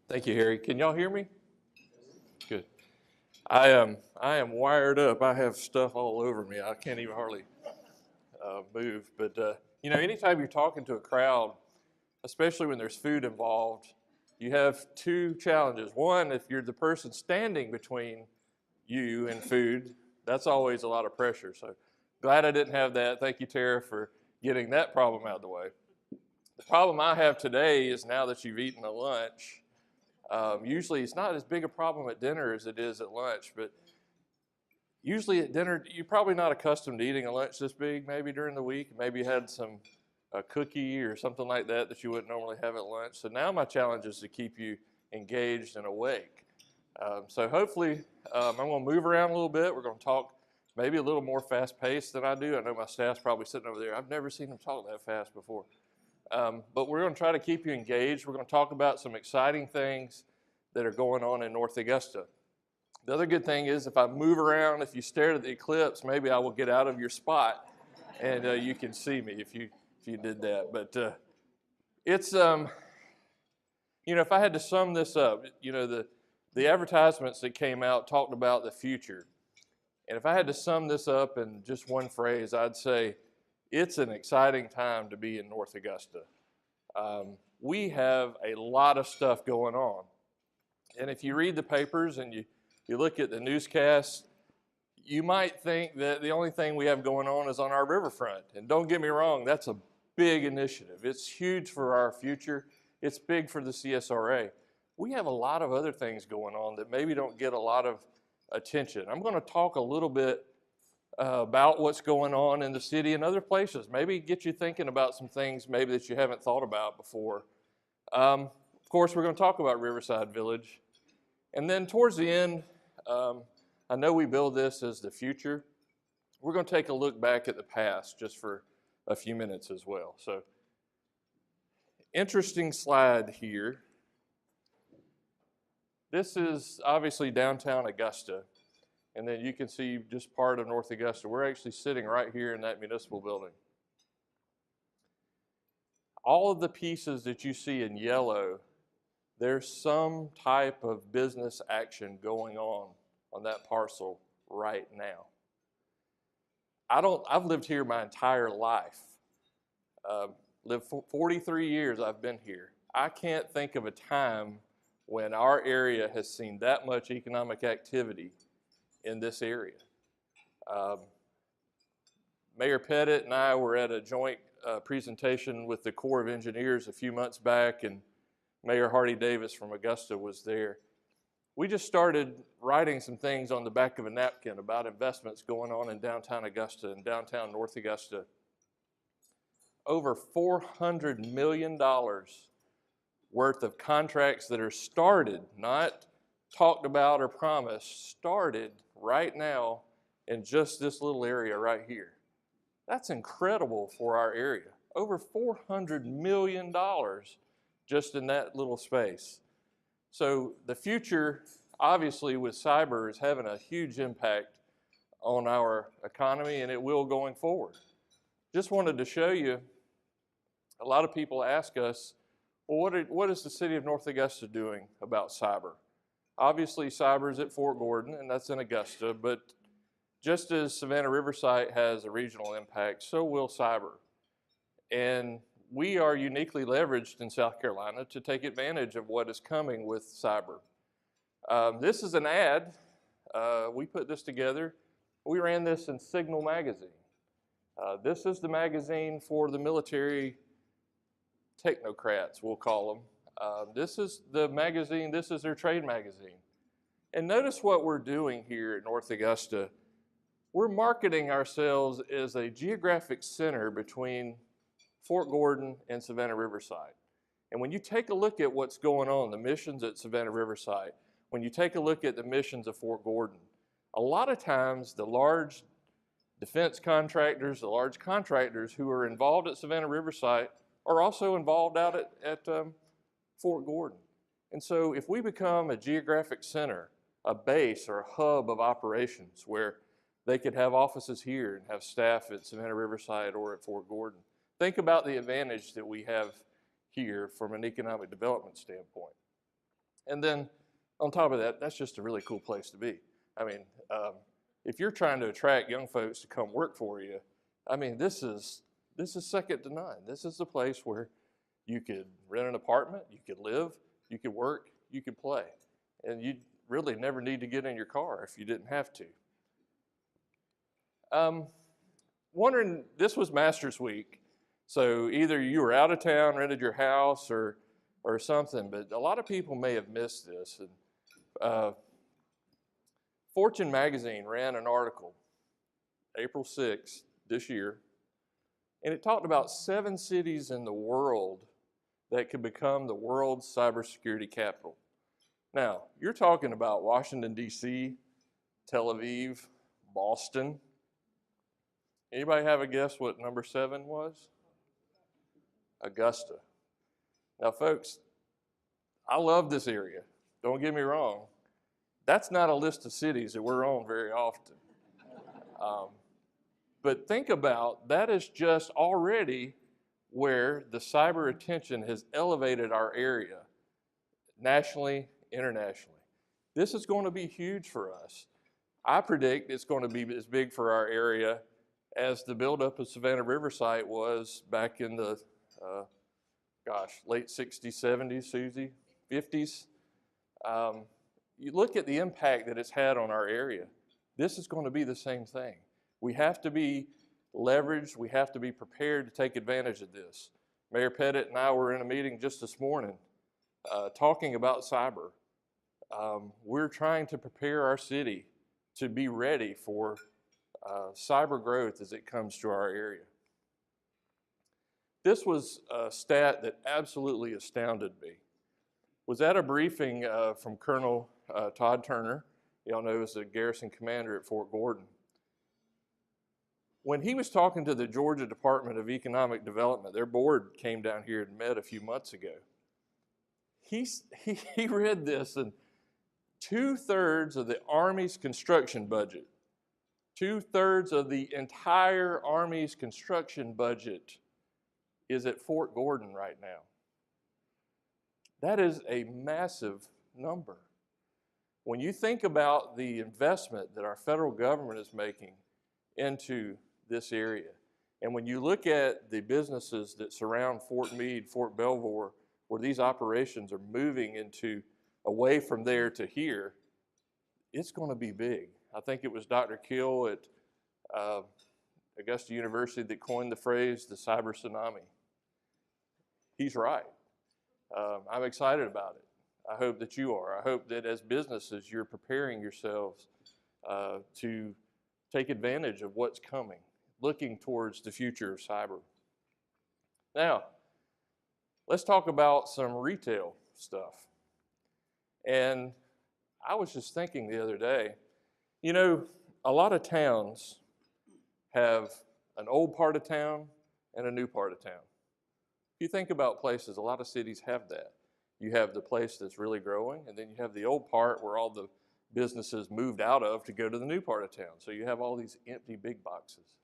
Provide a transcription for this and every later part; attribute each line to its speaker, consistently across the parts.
Speaker 1: Thank you, Harry. Can y'all hear me? Good. I am wired up. I have stuff all over me. I can't even hardly move. But anytime you're talking to a crowd, especially when there's food involved, you have two challenges. One, if you're the person standing between you and food, that's always a lot of pressure. So glad I didn't have that. Thank you, Tara, for getting that problem out of the way. The problem I have today is now that you've eaten a lunch. Usually it's not as big a problem at dinner as it is at lunch, but usually at dinner, you're probably not accustomed to eating a lunch this big, maybe during the week. Maybe you had a cookie or something like that you wouldn't normally have at lunch. So now my challenge is to keep you engaged and awake. So hopefully I'm going to move around a little bit. We're going to talk maybe a little more fast-paced than I do. I know my staff's probably sitting over there. I've never seen them talk that fast before. But we're going to try to keep you engaged. We're going to talk about some exciting things that are going on in North Augusta. The other good thing is if I move around, if you stare at the eclipse, maybe I will get out of your spot and you can see me if you did that. But it's, if I had to sum this up, the advertisements that came out talked about the future. And if I had to sum this up in just one phrase, I'd say it's an exciting time to be in North Augusta. We have a lot of stuff going on. And if you read the papers and you look at the newscasts, you might think that the only thing we have going on is on our riverfront. And don't get me wrong, that's a big initiative. It's huge for our future. It's big for the CSRA. We have a lot of other things going on that maybe don't get a lot of attention. I'm going to talk a little bit about what's going on in the city and other places. Maybe get you thinking about some things maybe that you haven't thought about before. Of course, we're going to talk about Riverside Village. And then towards the end, I know we build this as the future. We're going to take a look back at the past just for a few minutes as well. So, interesting slide here. This is obviously downtown Augusta. And then you can see just part of North Augusta. We're actually sitting right here in that municipal building. All of the pieces that you see in yellow, there's some type of business action going on that parcel right now. I've lived here my entire life. Lived 43 years I've been here. I can't think of a time when our area has seen that much economic activity in this area. Mayor Pettit and I were at a joint presentation with the Corps of Engineers a few months back, and Mayor Hardy Davis from Augusta was there. We just started writing some things on the back of a napkin about investments going on in downtown Augusta and downtown North Augusta. Over $400 million worth of contracts that are started, not talked about or promised, started right now in just this little area right here. That's incredible for our area. Over $400 million just in that little space. So the future, obviously, with cyber is having a huge impact on our economy, and it will going forward. Just wanted to show you, a lot of people ask us, well, what is the city of North Augusta doing about cyber? Obviously, cyber is at Fort Gordon, and that's in Augusta, but just as Savannah Riverside has a regional impact, so will cyber. And we are uniquely leveraged in South Carolina to take advantage of what is coming with cyber. This is an ad. We put this together. We ran this in Signal Magazine. This is the magazine for the military technocrats, we'll call them. This is the magazine, this is their trade magazine. And notice what we're doing here at North Augusta. We're marketing ourselves as a geographic center between Fort Gordon and Savannah Riverside. And when you take a look at what's going on, the missions at Savannah Riverside, when you take a look at the missions of Fort Gordon, a lot of times the large defense contractors, the large contractors who are involved at Savannah Riverside are also involved out at Fort Gordon. And so if we become a geographic center, a base or a hub of operations where they could have offices here and have staff at Savannah Riverside or at Fort Gordon, think about the advantage that we have here from an economic development standpoint. And then on top of that, that's just a really cool place to be. I mean, if you're trying to attract young folks to come work for you, I mean, this is second to none. This is the place where you could rent an apartment, you could live, you could work, you could play. And you really never need to get in your car if you didn't have to. Wondering, this was Masters Week, so either you were out of town, rented your house, or something, but a lot of people may have missed this. And, Fortune magazine ran an article April 6th this year, and it talked about 7 cities in the world that could become the world's cybersecurity capital. Now, you're talking about Washington, D.C., Tel Aviv, Boston. Anybody have a guess what number 7 was? Augusta. Now, folks, I love this area. Don't get me wrong. That's not a list of cities that we're on very often. But think about, that is just already where the cyber attention has elevated our area, nationally, internationally. This is going to be huge for us. I predict it's going to be as big for our area as the buildup of Savannah River site was back in the, late 60s, 70s, Susie, 50s. You look at the impact that it's had on our area. This is going to be the same thing. We have to be leveraged. We have to be prepared to take advantage of this. Mayor Pettit and I were in a meeting just this morning talking about cyber. We're trying to prepare our city to be ready for cyber growth as it comes to our area. This was a stat that absolutely astounded me. Was at a briefing from Colonel Todd Turner, y'all know as the garrison commander at Fort Gordon. When he was talking to the Georgia Department of Economic Development, their board came down here and met a few months ago. He read this, and 2/3 of the Army's construction budget, 2/3 of the entire Army's construction budget is at Fort Gordon right now. That is a massive number. When you think about the investment that our federal government is making into this area, and when you look at the businesses that surround Fort Meade, Fort Belvoir, where these operations are moving into away from there to here, it's going to be big. I think it was Dr. Kill at Augusta University that coined the phrase, the cyber tsunami. He's right. I'm excited about it. I hope that you are. I hope that as businesses, you're preparing yourselves to take advantage of what's coming, looking towards the future of cyber. Now, let's talk about some retail stuff. And I was just thinking the other day, you know, a lot of towns have an old part of town and a new part of town. If you think about places, a lot of cities have that. You have the place that's really growing, and then you have the old part where all the businesses moved out of to go to the new part of town. So you have all these empty big boxes.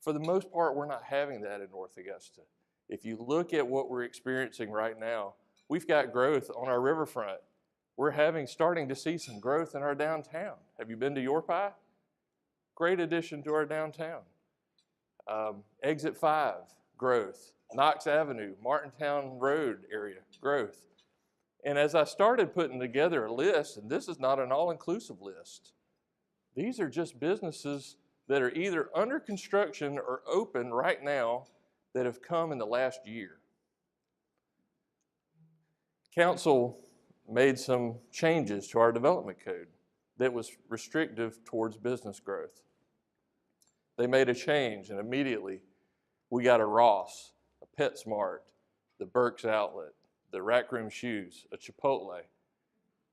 Speaker 1: For the most part, we're not having that in North Augusta. If you look at what we're experiencing right now, we've got growth on our riverfront. We're starting to see some growth in our downtown. Have you been to Yorkpie? Great addition to our downtown. Exit 5, growth. Knox Avenue, Martintown Road area, growth. And as I started putting together a list, and this is not an all-inclusive list, these are just businesses that are either under construction or open right now that have come in the last year. Council made some changes to our development code that was restrictive towards business growth. They made a change, and immediately we got a Ross, a PetSmart, the Burke's Outlet, the Rack Room Shoes, a Chipotle,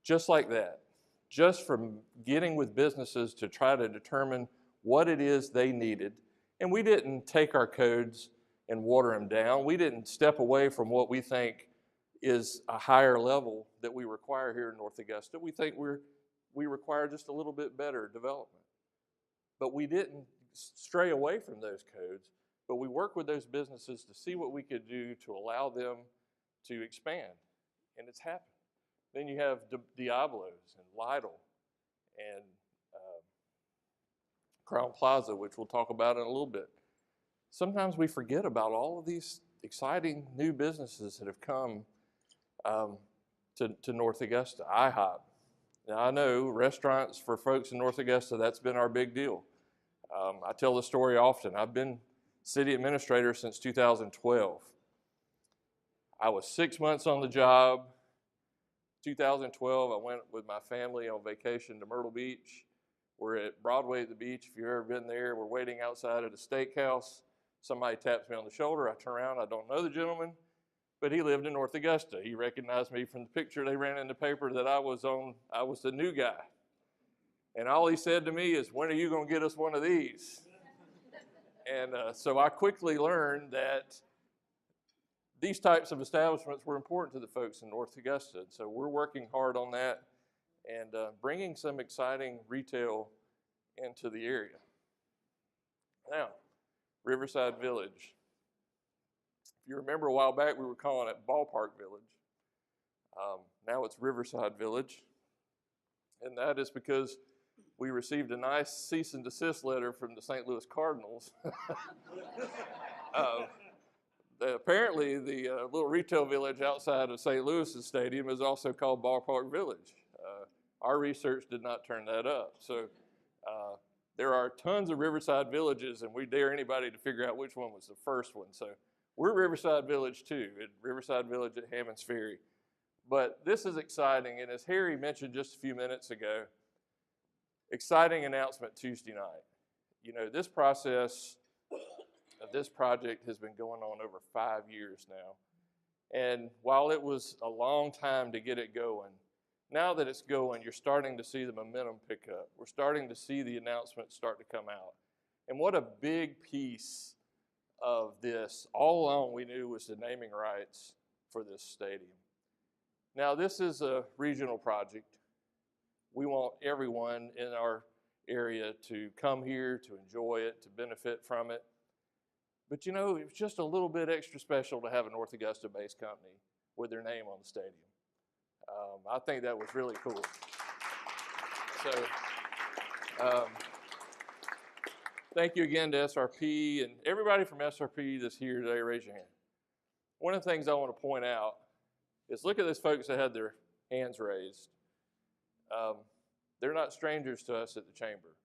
Speaker 1: just like that. Just from getting with businesses to try to determine what it is they needed. And we didn't take our codes and water them down. We didn't step away from what we think is a higher level that we require here in North Augusta. We think we require just a little bit better development. But we didn't stray away from those codes, but we worked with those businesses to see what we could do to allow them to expand. And it's happened. Then you have Diablo's and Lytle and Crown Plaza, which we'll talk about in a little bit. Sometimes we forget about all of these exciting new businesses that have come to North Augusta. IHOP. Now, I know restaurants for folks in North Augusta, that's been our big deal. I tell the story often. I've been city administrator since 2012. I was 6 months on the job. 2012, I went with my family on vacation to Myrtle Beach. We're at Broadway at the beach. If you've ever been there, we're waiting outside at a steakhouse. Somebody taps me on the shoulder. I turn around. I don't know the gentleman, but he lived in North Augusta. He recognized me from the picture they ran in the paper that I was the new guy. And all he said to me is, "When are you going to get us one of these?" And so I quickly learned that these types of establishments were important to the folks in North Augusta. And so we're working hard on that and bringing some exciting retail into the area. Now, Riverside Village. If you remember a while back, we were calling it Ballpark Village. Now it's Riverside Village. And that is because we received a nice cease and desist letter from the St. Louis Cardinals. Apparently, the little retail village outside of St. Louis's stadium is also called Ballpark Village. Our research did not turn that up. So there are tons of Riverside villages, and we dare anybody to figure out which one was the first one. So we're Riverside Village too, at Riverside Village at Hammond's Ferry. But this is exciting, and as Harry mentioned just a few minutes ago, exciting announcement Tuesday night. You know, this process of this project has been going on over 5 years now. And while it was a long time to get it going, now that it's going, you're starting to see the momentum pick up. We're starting to see the announcements start to come out. And what a big piece of this, all along we knew, was the naming rights for this stadium. Now, this is a regional project. We want everyone in our area to come here, to enjoy it, to benefit from it. But you know, it was just a little bit extra special to have a North Augusta-based company with their name on the stadium. I think that was really cool. So, thank you again to SRP and everybody from SRP that's here today. Raise your hand. One of the things I want to point out is look at those folks that had their hands raised. They're not strangers to us at the chamber.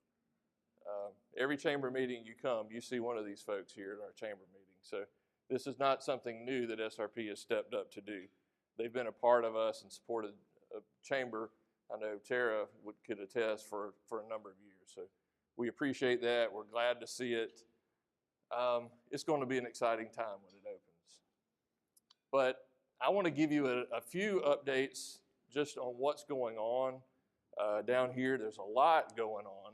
Speaker 1: Every chamber meeting you come, you see one of these folks here at our chamber meeting. So this is not something new that SRP has stepped up to do. They've been a part of us and supported a chamber. I know Tara could attest for a number of years. So we appreciate that. We're glad to see it. It's going to be an exciting time when it opens. But I want to give you a few updates just on what's going on down here. There's a lot going on.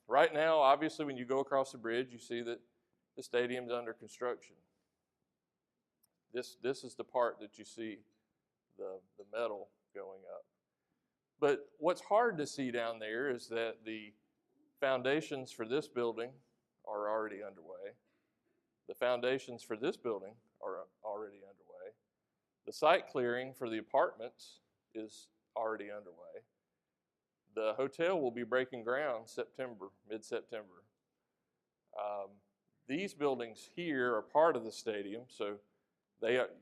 Speaker 1: Right now, obviously, when you go across the bridge, you see that the stadium's under construction. This is the part that you see the metal going up. But what's hard to see down there is that the foundations for this building are already underway. The foundations for this building are already underway. The site clearing for the apartments is already underway. The hotel will be breaking ground mid-September. These buildings here are part of the stadium, so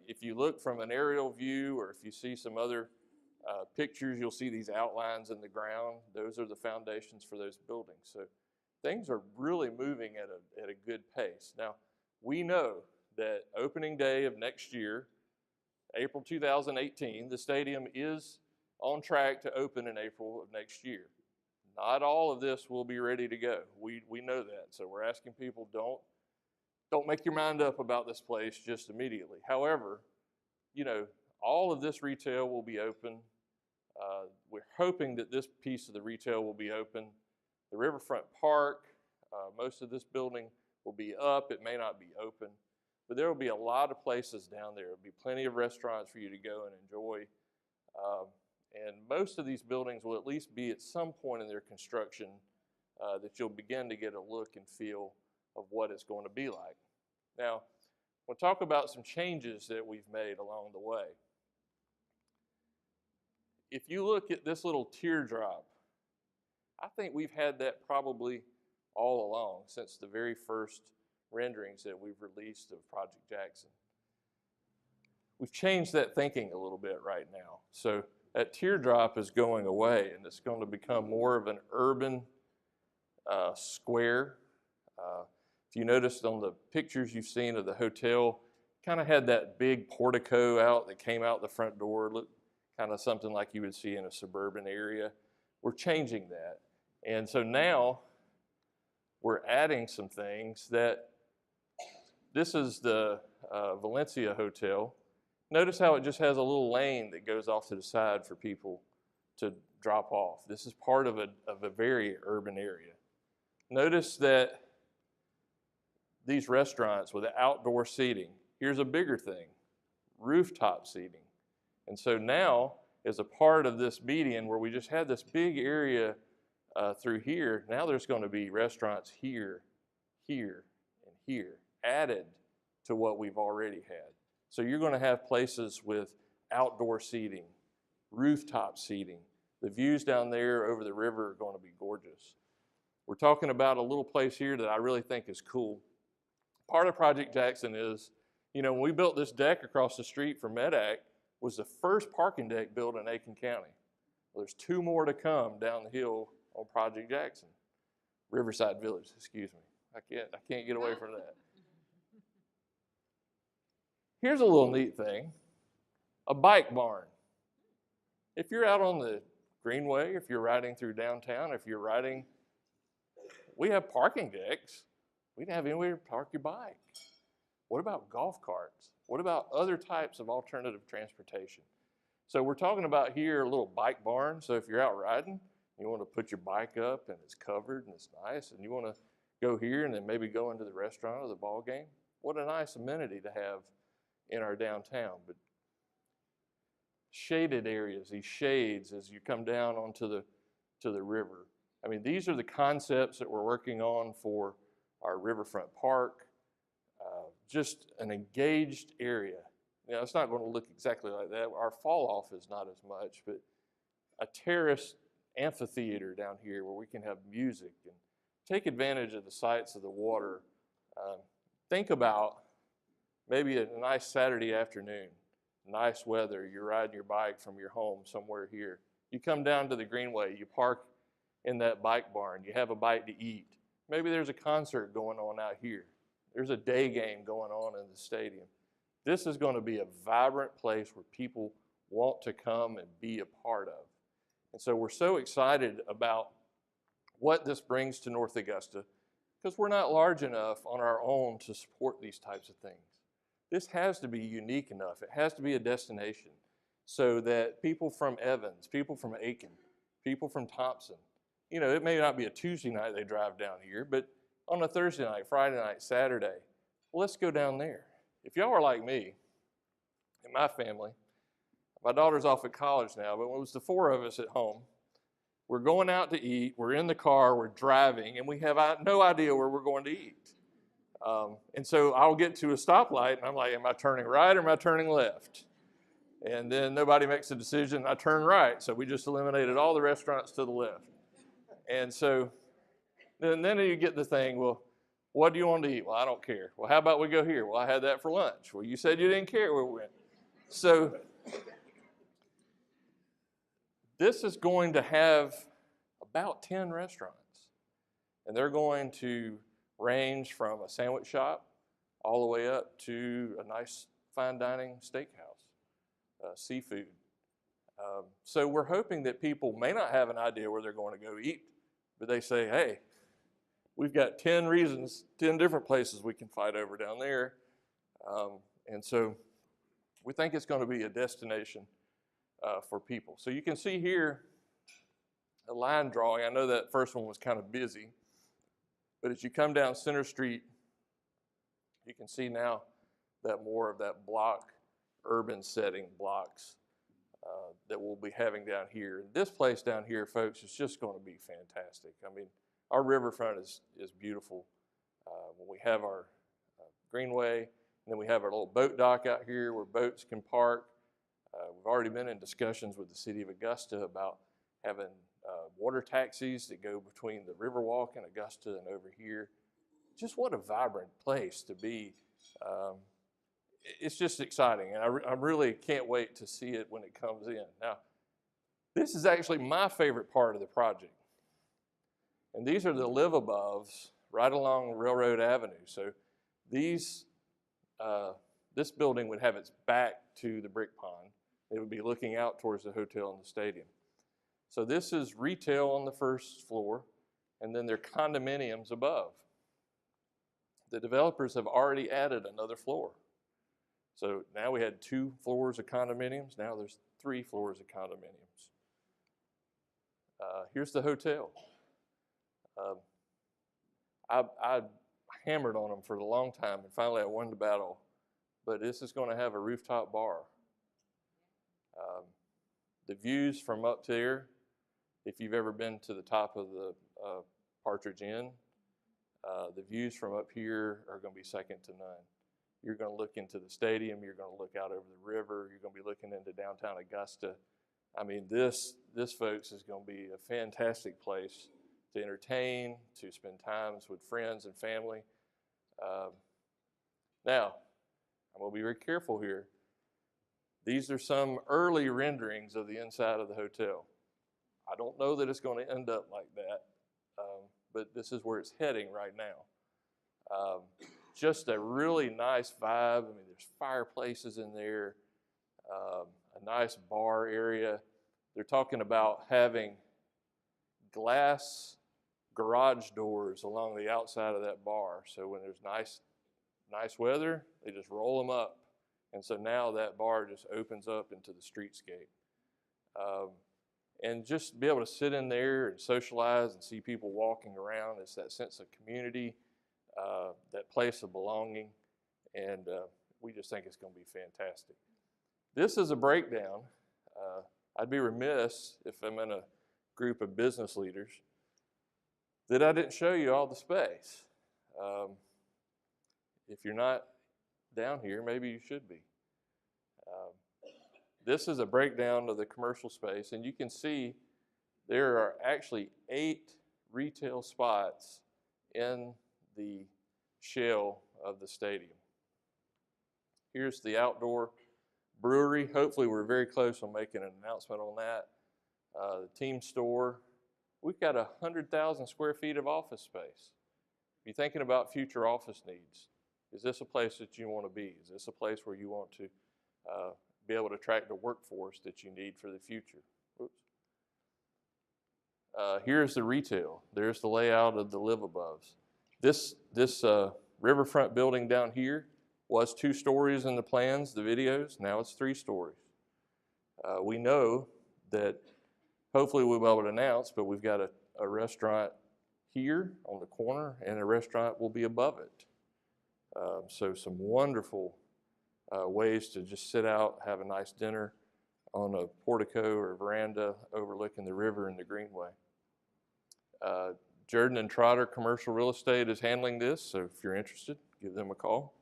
Speaker 1: if you look from an aerial view or if you see some other pictures, you'll see these outlines in the ground. Those are the foundations for those buildings. So things are really moving at a good pace. Now, we know that opening day of next year, April 2018, the stadium is on track to open in April of next year. Not all of this will be ready to go. We know that. So we're asking people, don't make your mind up about this place just immediately. However, you know, all of this retail will be open. We're hoping that this piece of the retail will be open. The Riverfront Park, most of this building will be up. It may not be open, but there will be a lot of places down there. There will be plenty of restaurants for you to go and enjoy. And most of these buildings will at least be at some point in their construction that you'll begin to get a look and feel of what it's going to be like. Now, we'll talk about some changes that we've made along the way. if you look at this little teardrop, I think we've had that probably all along since the very first renderings that we've released of Project Jackson. We've changed that thinking a little bit right now. So that teardrop is going away, and it's going to become more of an urban square. If you noticed on the pictures you've seen of the hotel, kind of had that big portico out that came out the front door, looked kind of something like you would see in a suburban area. We're changing that. And so now we're adding some things that, this is the Valencia Hotel. Notice how it just has a little lane that goes off to the side for people to drop off. This is part of a very urban area. Notice that these restaurants with the outdoor seating, here's a bigger thing, rooftop seating. And so now, as a part of this median where we just had this big area through here, now there's going to be restaurants here, here, and here, added to what we've already had. So you're going to have places with outdoor seating, rooftop seating. The views down there over the river are going to be gorgeous. We're talking about a little place here that I really think is cool. Part of Project Jackson is, you know, when we built this deck across the street from Medac, was the first parking deck built in Aiken County. Well, there's 2 more to come down the hill on Project Jackson. Riverside Village, excuse me. I can't get away from that. Here's a little neat thing, a bike barn. If you're out on the Greenway, if you're riding through downtown, if you're riding, we have parking decks. We don't have anywhere to park your bike. What about golf carts? What about other types of alternative transportation? So we're talking about here a little bike barn. So if you're out riding, you want to put your bike up and it's covered and it's nice, and you want to go here and then maybe go into the restaurant or the ball game. What a nice amenity to have in our downtown. But shaded areas, these shades as you come down onto the river. I mean, these are the concepts that we're working on for our riverfront park. Just an engaged area. You know, it's not going to look exactly like that. Our fall off is not as much, but a terrace amphitheater down here where we can have music and take advantage of the sights of the water. Think about maybe a nice Saturday afternoon, nice weather, you're riding your bike from your home somewhere here. You come down to the Greenway, you park in that bike barn, you have a bite to eat. Maybe there's a concert going on out here. There's a day game going on in the stadium. This is going to be a vibrant place where people want to come and be a part of. And so we're so excited about what this brings to North Augusta, because we're not large enough on our own to support these types of things. This has to be unique enough. It has to be a destination so that people from Evans, people from Aiken, people from Thompson, you know, it may not be a Tuesday night they drive down here, but on a Thursday night, Friday night, Saturday, well, let's go down there. If y'all are like me and my family, my daughter's off at college now, but when it was the 4 of us at home, we're going out to eat, we're in the car, we're driving, and we have no idea where we're going to eat. And so I'll get to a stoplight, and I'm like, am I turning right or am I turning left? And then nobody makes a decision, I turn right. So we just eliminated all the restaurants to the left. And so then you get the thing, well, what do you want to eat? Well, I don't care. Well, how about we go here? Well, I had that for lunch. Well, you said you didn't care where we went. So this is going to have about 10 restaurants. And they're going to range from a sandwich shop all the way up to a nice fine dining steakhouse, seafood. So we're hoping that people may not have an idea where they're going to go eat, but they say, hey, we've got 10 reasons, 10 different places we can fight over down there. And so we think it's going to be a destination for people. So you can see here a line drawing. I know that first one was kind of busy, but as you come down Center Street, you can see now that more of that block, urban setting blocks that we'll be having down here. And this place down here, folks, is just going to be fantastic. I mean, our riverfront is beautiful. When we have our Greenway, and then we have our little boat dock out here where boats can park. We've already been in discussions with the city of Augusta about having water taxis that go between the Riverwalk and Augusta and over here. Just what a vibrant place to be. It's just exciting, and I really can't wait to see it when it comes in. Now, this is actually my favorite part of the project. And these are the live-above right along Railroad Avenue. So this building would have its back to the brick pond. It would be looking out towards the hotel and the stadium. So this is retail on the first floor, and then there are condominiums above. The developers have already added another floor. So now we had 2 floors of condominiums. Now there's 3 floors of condominiums. Here's the hotel. I hammered on them for a long time, and finally I won the battle. But this is going to have a rooftop bar. The views from up there, if you've ever been to the top of the Partridge Inn, the views from up here are going to be second to none. You're going to look into the stadium. You're going to look out over the river. You're going to be looking into downtown Augusta. I mean, this folks, is going to be a fantastic place to entertain, to spend times with friends and family. Now, I'm going to be very careful here. These are some early renderings of the inside of the hotel. I don't know that it's going to end up like that, but this is where it's heading right now. Just a really nice vibe. I mean, there's fireplaces in there, a nice bar area. They're talking about having glass garage doors along the outside of that bar. So when there's nice weather, they just roll them up. And so now that bar just opens up into the streetscape. And just be able to sit in there and socialize and see people walking around. It's that sense of community, that place of belonging. And we just think it's going to be fantastic. This is a breakdown. I'd be remiss if I'm in a group of business leaders that I didn't show you all the space. If you're not down here, maybe you should be. This is a breakdown of the commercial space, and you can see there are actually 8 retail spots in the shell of the stadium. Here's the outdoor brewery. Hopefully we're very close on making an announcement on that. The team store. We've got 100,000 square feet of office space. If you're thinking about future office needs, is this a place that you want to be? Is this a place where you want to be able to attract the workforce that you need for the future? Oops. Here's the retail. There's the layout of the live-above. This riverfront building down here was 2 stories in the plans, the videos. Now it's 3 stories. We know that hopefully we'll be able to announce, but we've got a restaurant here on the corner, and a restaurant will be above it. So some wonderful ways to just sit out, have a nice dinner on a portico or a veranda overlooking the river and the Greenway. Jordan and Trotter Commercial Real Estate is handling this, so if you're interested, give them a call.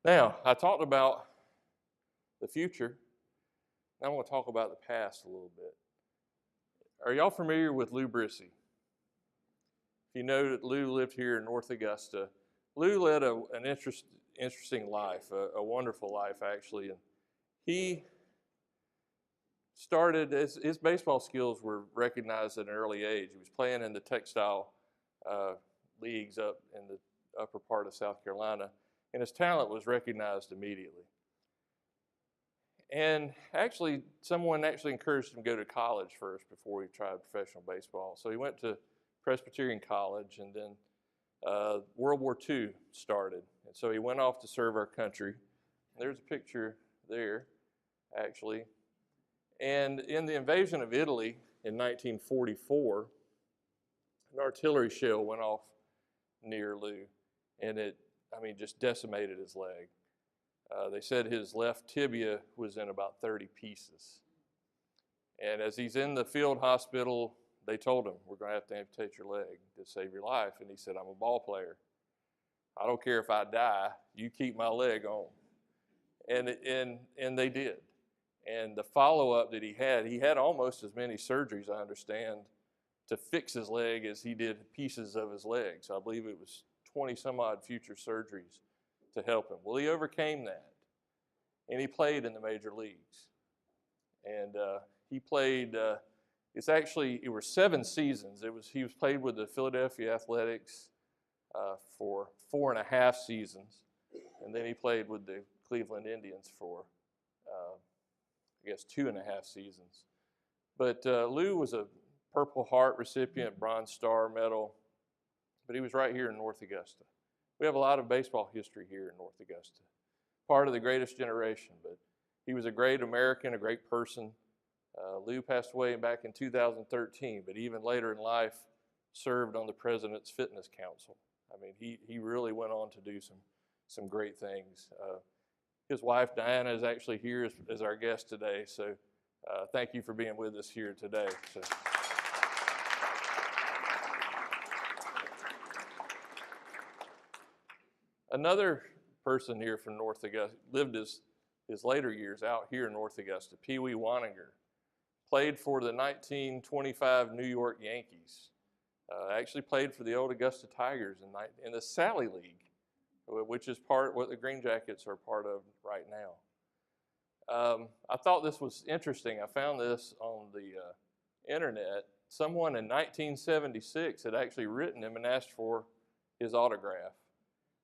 Speaker 1: Now, I talked about the future. Now I want to talk about the past a little bit. Are y'all familiar with Lou Brissy? If you know that Lou lived here in North Augusta, Lou led an interesting life, a wonderful life actually. And he started, his baseball skills were recognized at an early age. He was playing in the textile leagues up in the upper part of South Carolina, and his talent was recognized immediately. And actually, someone encouraged him to go to college first before he tried professional baseball. So he went to Presbyterian College, and then World War II started. And so he went off to serve our country. There's a picture there, actually. And in the invasion of Italy in 1944, an artillery shell went off near Lou, and it, just decimated his leg. They said his left tibia was in about 30 pieces. And as he's in the field hospital, they told him, we're going to have to amputate your leg to save your life. And he said, I'm a ball player. I don't care if I die. You keep my leg on. And they did. And the follow-up that he had almost as many surgeries, I understand, to fix his leg as he did pieces of his leg. So I believe it was 20 some odd future surgeries to help him. Well, he overcame that, and he played in the major leagues. And he played, it were 7 seasons. He was played with the Philadelphia Athletics for 4.5 seasons. And then he played with the Cleveland Indians for, 2.5 seasons. But Lou was a Purple Heart recipient, Bronze Star medal, but he was right here in North Augusta. We have a lot of baseball history here in North Augusta. Part of the greatest generation, but he was a great American, a great person. Lou passed away back in 2013, but even later in life served on the President's Fitness Council. I mean, he really went on to do some great things. His wife, Diana, is actually here as our guest today, so thank you for being with us here today. So. Another person here from North Augusta lived his later years out here in North Augusta, Pee Wee Waninger. Played for the 1925 New York Yankees. Actually played for the old Augusta Tigers in the Sally League, which is what the Green Jackets are part of right now. I thought this was interesting. I found this on the internet. Someone in 1976 had actually written him and asked for his autograph.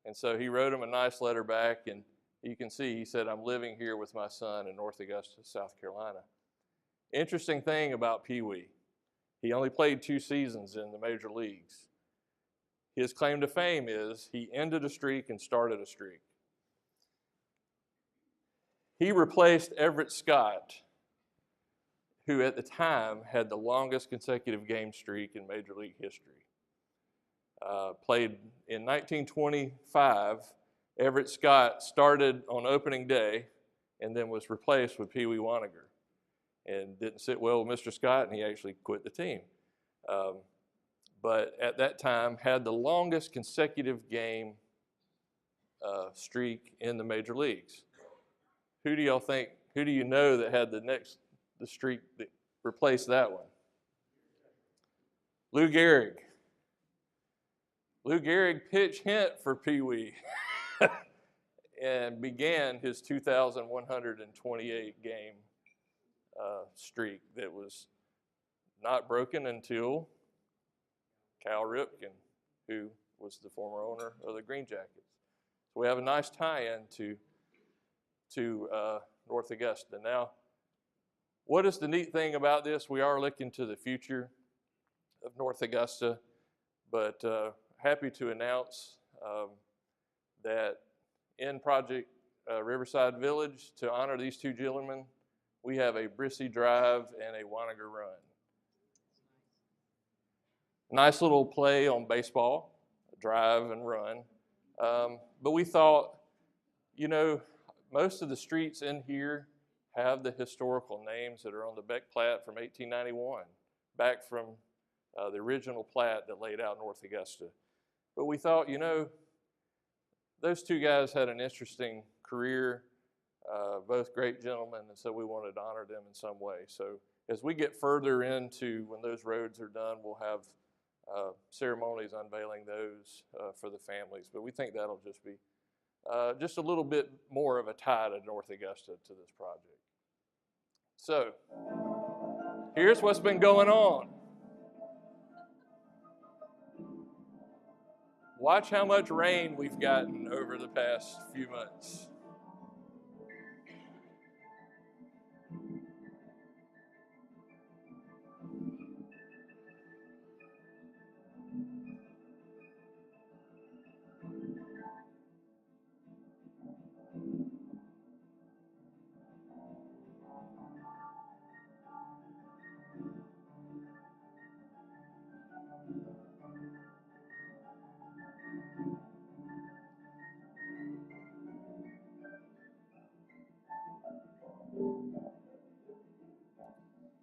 Speaker 1: And so he wrote him a nice letter back, and you can see he said, "I'm living here with my son in North Augusta, South Carolina." Interesting thing about Pee Wee, he only played 2 seasons in the major leagues. His claim to fame is he ended a streak and started a streak. He replaced Everett Scott, who at the time had the longest consecutive game streak in major league history. Played in 1925. Everett Scott started on opening day and then was replaced with Pee Wee Waninger, and didn't sit well with Mr. Scott, and he actually quit the team. But at that time had the longest consecutive game streak in the major leagues. Who do you know that had the streak that replaced that one? Lou Gehrig. Lou Gehrig pitch hit for Pee Wee and began his 2,128 game streak that was not broken until Cal Ripken, who was the former owner of the Green Jackets. So we have a nice tie-in to North Augusta. Now, what is the neat thing about this? We are looking to the future of North Augusta, but happy to announce that in Project Riverside Village, to honor these 2 gentlemen, we have a Brissy Drive and a Waninger Run. Nice little play on baseball, drive and run. But we thought, most of the streets in here have the historical names that are on the Beck Plat from 1891, back from the original plat that laid out North Augusta. But we thought, those 2 guys had an interesting career, both great gentlemen, and so we wanted to honor them in some way. So as we get further into when those roads are done, we'll have ceremonies unveiling those for the families. But we think that'll just be just a little bit more of a tie to North Augusta to this project. So here's what's been going on. Watch how much rain we've gotten over the past few months.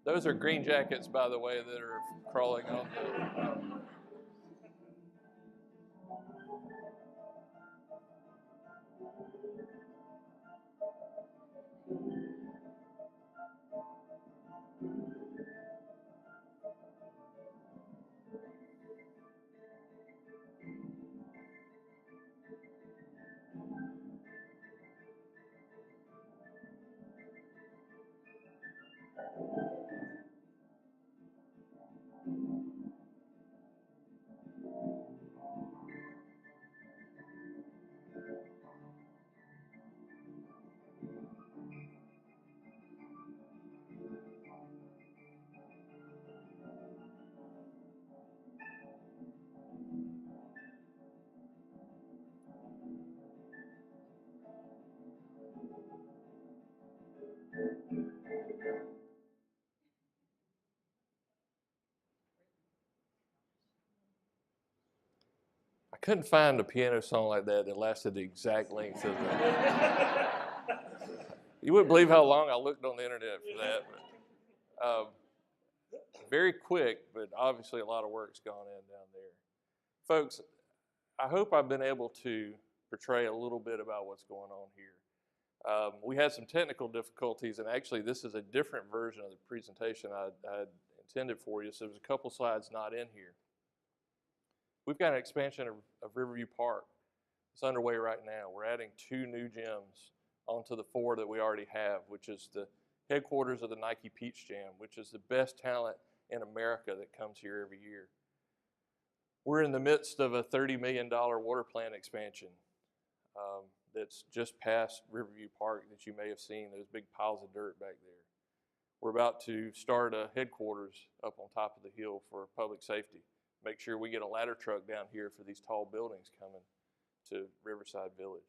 Speaker 1: Those are Green Jackets, by the way, that are crawling on the... couldn't find a piano song like that that lasted the exact length of the. You wouldn't believe how long I looked on the internet for that. But, very quick, but obviously a lot of work's gone in down there. Folks, I hope I've been able to portray a little bit about what's going on here. We had some technical difficulties, and actually this is a different version of the presentation I had intended for you, so there's a couple slides not in here. We've got an expansion of Riverview Park. It's underway right now. We're adding 2 new gyms onto the 4 that we already have, which is the headquarters of the Nike Peach Jam, which is the best talent in America that comes here every year. We're in the midst of a $30 million water plant expansion that's just past Riverview Park that you may have seen, those big piles of dirt back there. We're about to start a headquarters up on top of the hill for public safety. Make sure we get a ladder truck down here for these tall buildings coming to Riverside Village.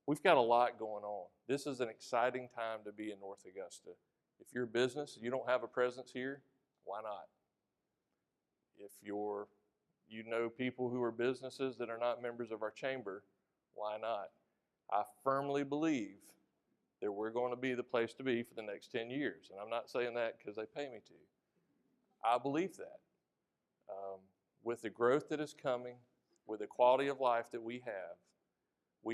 Speaker 1: We've got a lot going on. This is an exciting time to be in North Augusta. If you're a business, you don't have a presence here, why not? If you know people who are businesses that are not members of our chamber, why not? I firmly believe that we're going to be the place to be for the next 10 years. And I'm not saying that because they pay me to. I believe that. With the growth that is coming, with the quality of life that we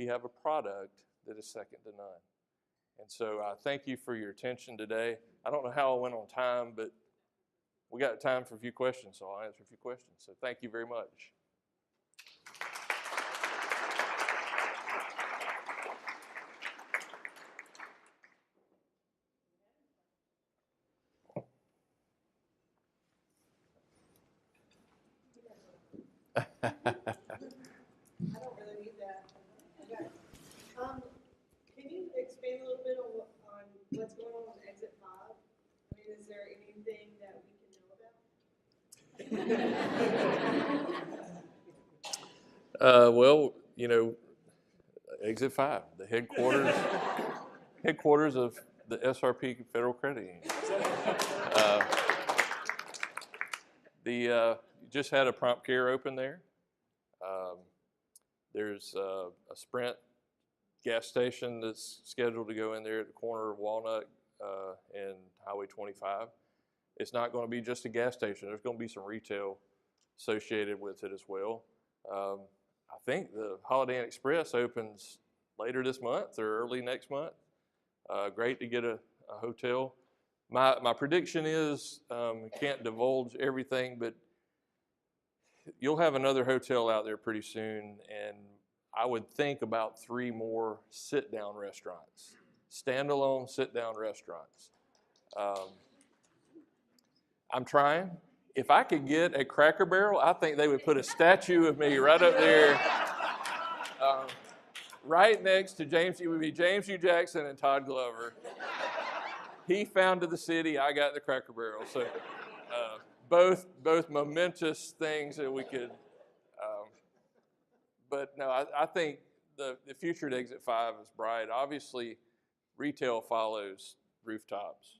Speaker 1: have a product that is second to none. And so I thank you for your attention today. I don't know how I went on time, but we got time for a few questions, so I'll answer a few questions. So thank you very much.
Speaker 2: I don't really need that. Okay. Can you expand a little bit on what's going on with Exit 5? I mean, is there anything that we can know about?
Speaker 1: Well, Exit 5, the headquarters of the SRP Federal Credit Union. Just had a Prompt Care open there. There's a Sprint gas station that's scheduled to go in there at the corner of Walnut and Highway 25. It's not going to be just a gas station. There's going to be some retail associated with it as well. I think the Holiday Inn Express opens later this month or early next month. Great to get a hotel. My prediction is, can't divulge everything, but you'll have another hotel out there pretty soon, and I would think about 3 more sit-down restaurants, standalone sit-down restaurants. I'm trying. If I could get a Cracker Barrel, I think they would put a statue of me right up there, right next to James. It would be James U. Jackson and Todd Glover. He founded the city. I got the Cracker Barrel. So both momentous things that we could. But no, I think the future at Exit 5 is bright. Obviously, retail follows rooftops.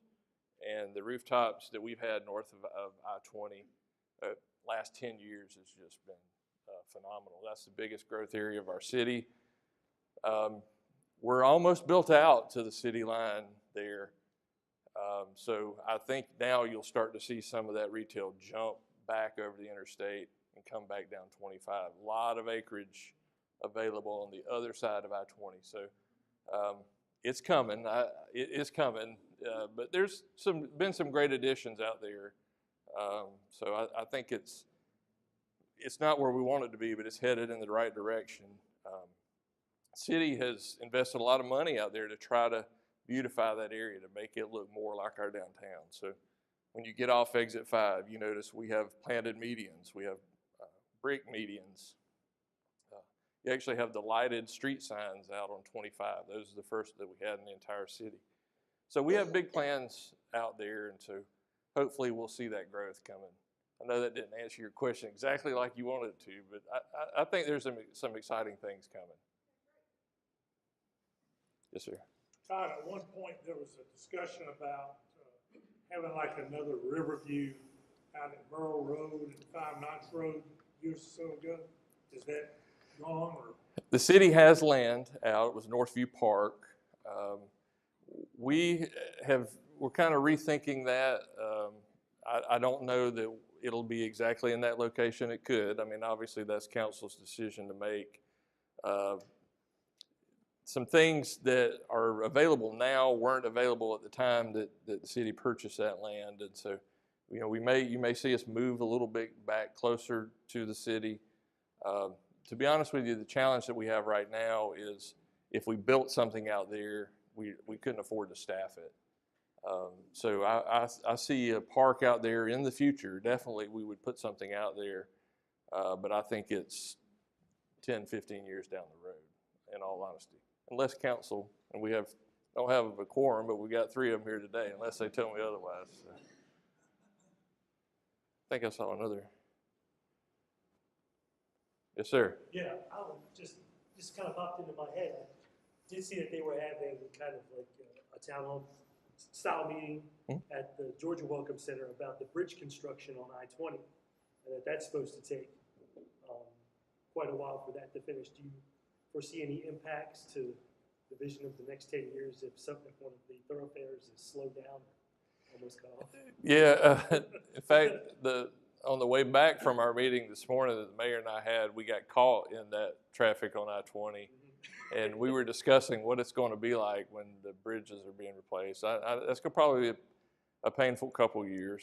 Speaker 1: And the rooftops that we've had north of I-20 last 10 years has just been phenomenal. That's the biggest growth area of our city. We're almost built out to the city line there. So I think now you'll start to see some of that retail jump back over the interstate and come back down 25. A lot of acreage available on the other side of I-20. So it's coming. It is coming. But there's been some great additions out there. So I think it's not where we want it to be, but it's headed in the right direction. City has invested a lot of money out there to try to beautify that area, to make it look more like our downtown. So when you get off Exit 5, you notice we have planted medians. We have brick medians. You actually have the lighted street signs out on 25. Those are the first that we had in the entire city. So we have big plans out there, and so hopefully we'll see that growth coming. I know that didn't answer your question exactly like you wanted it to, but I think there's some exciting things coming. Yes, sir.
Speaker 3: Todd, at one point there was a discussion about having like another Riverview out at Merle Road and 5 Knots Road years or so ago. Is that wrong or?
Speaker 1: The city has land out. It was Northview Park. We're kind of rethinking that. I don't know that it'll be exactly in that location. It could. I mean, obviously that's council's decision to make. Some things that are available now weren't available at the time that the city purchased that land, and so, you know, you may see us move a little bit back closer to the city. To be honest with you, the challenge that we have right now is if we built something out there, we couldn't afford to staff it. So I see a park out there in the future. Definitely we would put something out there, but I think it's 10, 15 years down the road, in all honesty. Unless council, and we don't have a quorum, but we got 3 of them here today, unless they tell me otherwise. So. I think I saw another. Yes, sir.
Speaker 4: Yeah, I was just kind of popped into my head. I did see that they were having kind of like a town hall style meeting at the Georgia Welcome Center about the bridge construction on I-20, and that's supposed to take quite a while for that to finish. Do you foresee any impacts to the vision of the next 10 years if one of the thoroughfares is slowed down or almost cut off?
Speaker 1: Yeah, in fact, on the way back from our meeting this morning that the mayor and I had, we got caught in that traffic on I-20, and we were discussing what it's going to be like when the bridges are being replaced. That's going to probably be a painful couple years,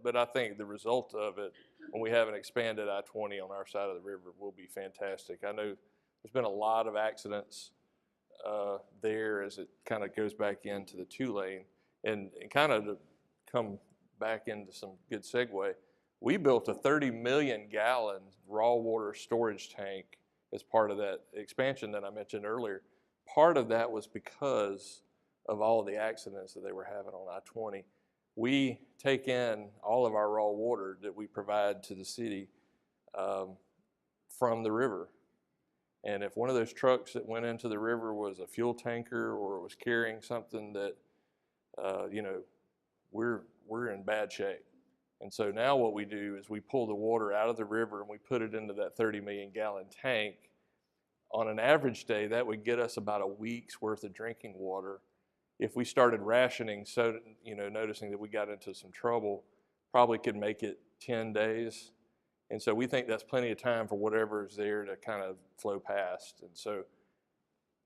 Speaker 1: but I think the result of it, when we have an expanded I-20 on our side of the river, will be fantastic. I know there's been a lot of accidents there as it kind of goes back into the 2-lane, and kind of to come back into some good segue, we built a 30 million gallon raw water storage tank as part of that expansion that I mentioned earlier. Part of that was because of all of the accidents that they were having on I-20. We take in all of our raw water that we provide to the city from the river. And if one of those trucks that went into the river was a fuel tanker or it was carrying something that, you know, we're in bad shape. And so now what we do is we pull the water out of the river and we put it into that 30 million gallon tank. On an average day, that would get us about a week's worth of drinking water. If we started rationing, so, you know, noticing that we got into some trouble, probably could make it 10 days. And so we think that's plenty of time for whatever is there to kind of flow past. And so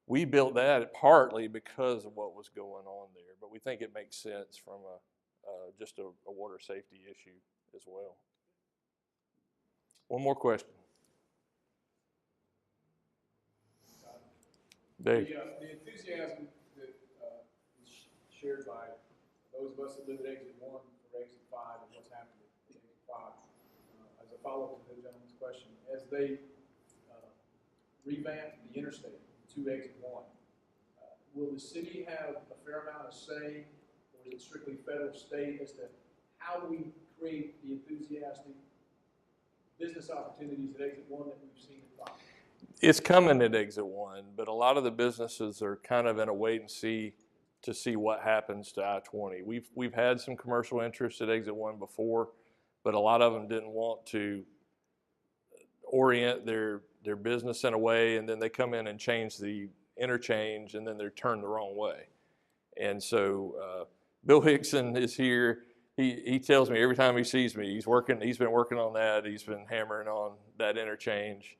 Speaker 1: we built that partly because of what was going on there, but we think it makes sense from just a water safety issue as well. One more question. Dave.
Speaker 5: The enthusiasm that is shared by those of us that live at exit 1 or exit 5 and what's happening at exit 5, as a follow-up to the gentleman's question, as they revamp the interstate to exit 1, will the city have a fair amount of say, or is it strictly federal state, as to how we create the enthusiastic business opportunities at exit 1 that we've seen at 5?
Speaker 1: It's coming at exit 1, but a lot of the businesses are kind of in a wait and see to see what happens to I-20. We've had some commercial interest at exit 1 before, but a lot of them didn't want to orient their business in a way, and then they come in and change the interchange, and then they're turned the wrong way. And so Bill Hickson is here. He tells me every time he sees me, he's been working on that. He's been hammering on that interchange.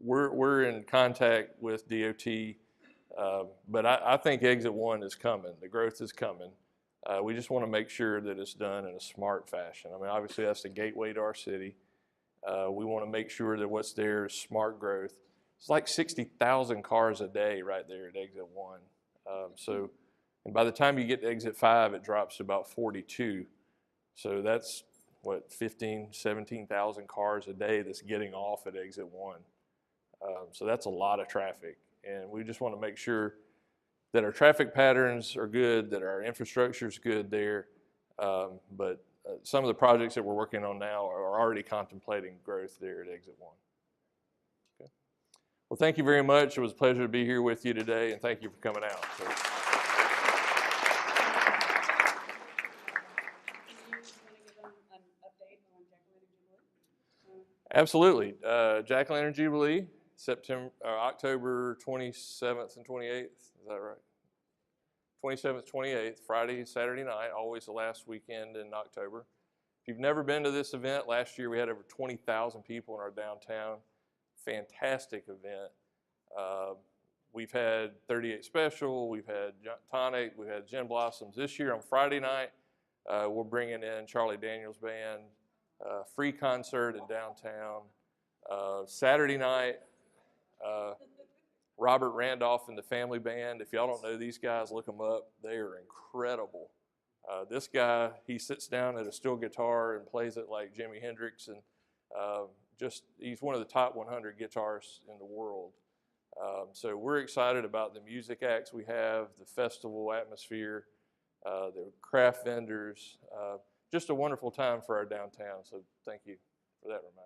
Speaker 1: We're in contact with DOT, but I think exit 1 is coming. The growth is coming. We just want to make sure that it's done in a smart fashion. I mean, obviously that's the gateway to our city. We want to make sure that what's there is smart growth. It's like 60,000 cars a day right there at exit 1. And by the time you get to exit 5, it drops to about 42. So that's what, 15, 17,000 cars a day that's getting off at exit 1. So that's a lot of traffic. And we just want to make sure that our traffic patterns are good, that our infrastructure is good there. But some of the projects that we're working on now are already contemplating growth there at exit 1. Okay. Well, thank you very much. It was a pleasure to be here with you today, and thank you for coming out. So. Absolutely. Jack Lantern Jubilee, October 27th and 28th. Is that right? 27th, 28th, Friday, Saturday night, always the last weekend in October. If you've never been to this event, last year we had over 20,000 people in our downtown. Fantastic event. We've had 38 Special, we've had Tonic, we've had Gin Blossoms. This year on Friday night, we're bringing in Charlie Daniels Band, free concert in downtown. Saturday night, Robert Randolph and the Family Band. If y'all don't know these guys, look them up. They are incredible. This guy, he sits down at a steel guitar and plays it like Jimi Hendrix, and he's one of the top 100 guitarists in the world. So we're excited about the music acts we have, the festival atmosphere, the craft vendors, just a wonderful time for our downtown. So thank you for that reminder.